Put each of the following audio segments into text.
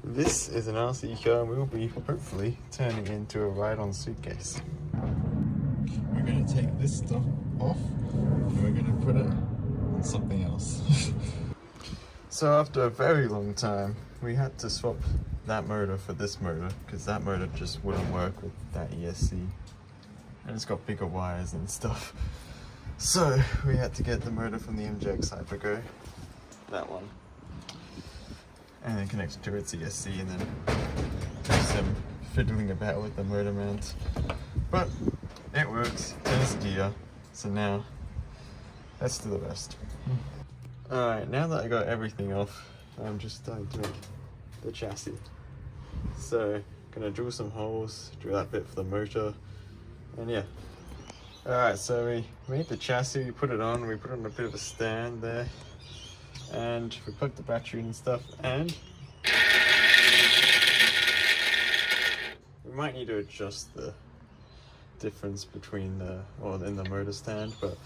This is an RC car and we'll be hopefully turning it into a ride-on suitcase. We're going to take this stuff off and we're going to put it on something else. So after a very long time, we had to swap that motor for this motor because that motor just wouldn't work with that ESC. And it's got bigger wires and stuff. So we had to get the motor from the MJX Hypergo, that one, and then connect it to its ESC and then do some fiddling about with the motor mount. But it works, turns gear, so now let's do the rest. Alright, now that I got everything off, I'm just starting to make the chassis. So, gonna drill some holes, drill that bit for the motor, and yeah. Alright, so we made the chassis, we put it on a bit of a stand there, and we plugged the battery in and stuff, and we might need to adjust the difference between in the motor stand, but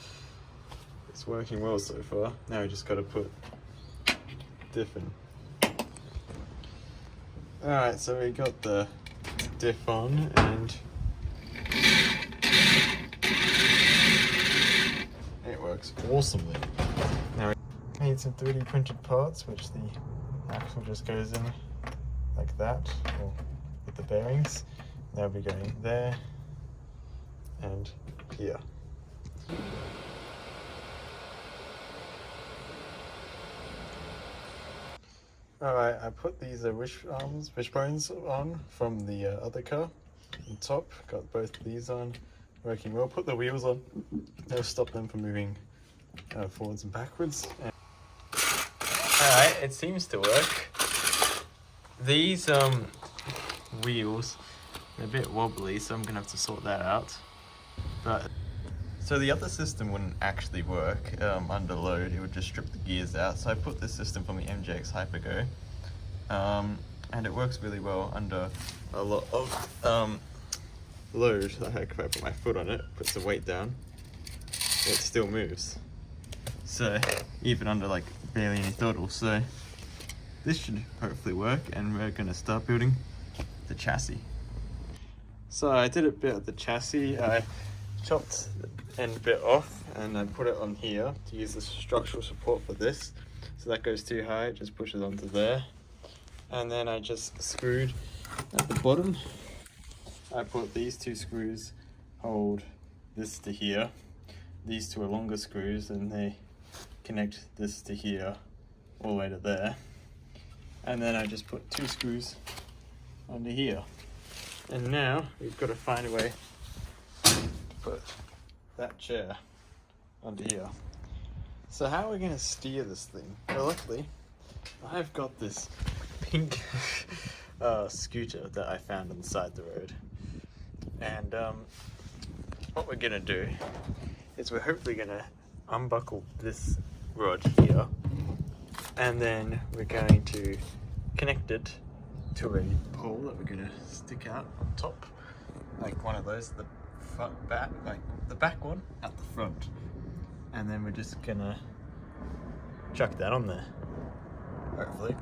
it's working well so far. Now we just gotta put diff in. Alright, so we got the diff on and it works awesomely. Now we made some 3D printed parts, which the axle just goes in like that, or with the bearings. They'll be going there and here. Alright, I put these wishbones on from the other car on top. Got both of these on, working well. Put the wheels on, they'll stop them from moving forwards and backwards. Alright, it seems to work. These wheels are a bit wobbly, so I'm gonna have to sort that out. But so the other system wouldn't actually work under load, it would just strip the gears out. So I put this system from the MJX Hypergo, and it works really well under a lot of load. Like if I put my foot on it, put some weight down, it still moves. So even under like barely any throttle. So this should hopefully work, and we're gonna start building the chassis. So I did a bit of the chassis. I chopped the end bit off and I put it on here to use the structural support for this. So that goes too high, it just pushes onto there. And then I just screwed at the bottom. I put these two screws, hold this to here. These two are longer screws and they connect this to here all the way to there. And then I just put two screws under here. And now we've got to find a way put that chair under here. So how are we going to steer this thing? Well, luckily I've got this pink scooter that I found on the side of the road, and what we're going to do is we're hopefully going to unbuckle this rod here, and then we're going to connect it to a pole that we're going to stick out on top, like one of those, the front back, like the back one at the front, and then we're just gonna chuck that on there, hopefully.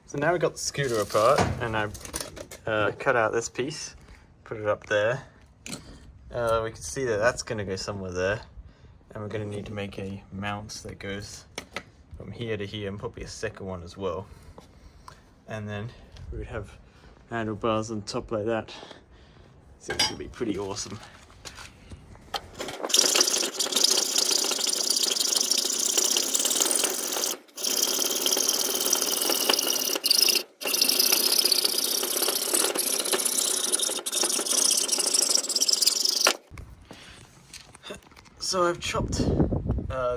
So now we got the scooter apart, and I cut out this piece, put it up there. We can see that that's gonna go somewhere there, and we're gonna need to make a mount that goes from here to here, and probably a second one as well. And then we would have handlebars on top like that. So it's gonna be pretty awesome. So I've chopped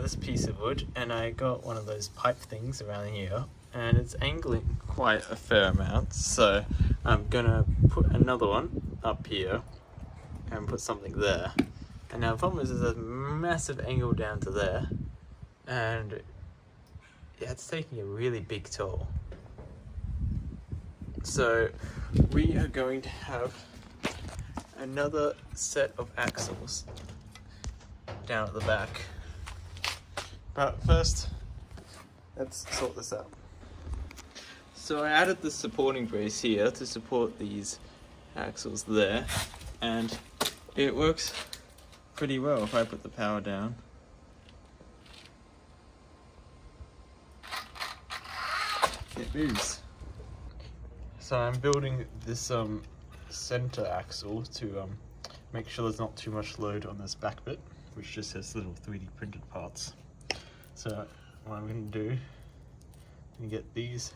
this piece of wood, and I got one of those pipe things around here, and it's angling quite a fair amount. So I'm gonna put another one up here and put something there. And now the problem is there's a massive angle down to there, and yeah, it's taking a really big toll. So we are going to have another set of axles down at the back. But first, let's sort this out. So I added the supporting brace here to support these axles there, and it works pretty well if I put the power down. It moves. So I'm building this center axle to make sure there's not too much load on this back bit, which just has little 3D printed parts. So what I'm going to do, I'm going to get these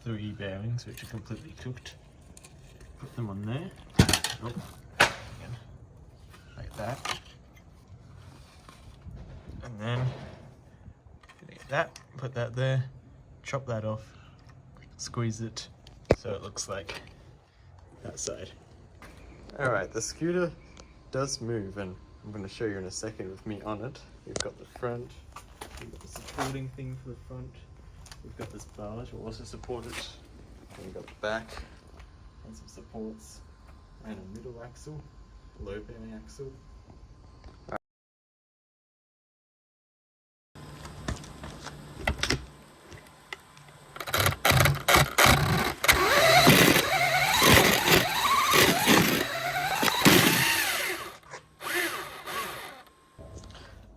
3 bearings, which are completely cooked, put them on there, again, like that, and then get that, put that there, chop that off, squeeze it so it looks like that side. Alright, the scooter does move, and I'm going to show you in a second with me on it. We've got the front, we've got the supporting thing for the front, we've got this bar which will also support it, and we've got the back and some supports, and a middle axle, low bearing axle.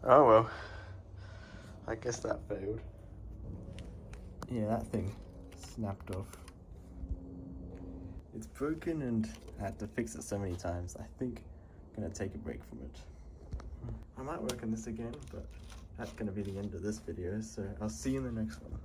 Oh well, I guess that failed. Yeah, that thing snapped off. It's broken and I had to fix it so many times. I think I'm gonna take a break from it. I might work on this again, but that's gonna be the end of this video, so I'll see you in the next one.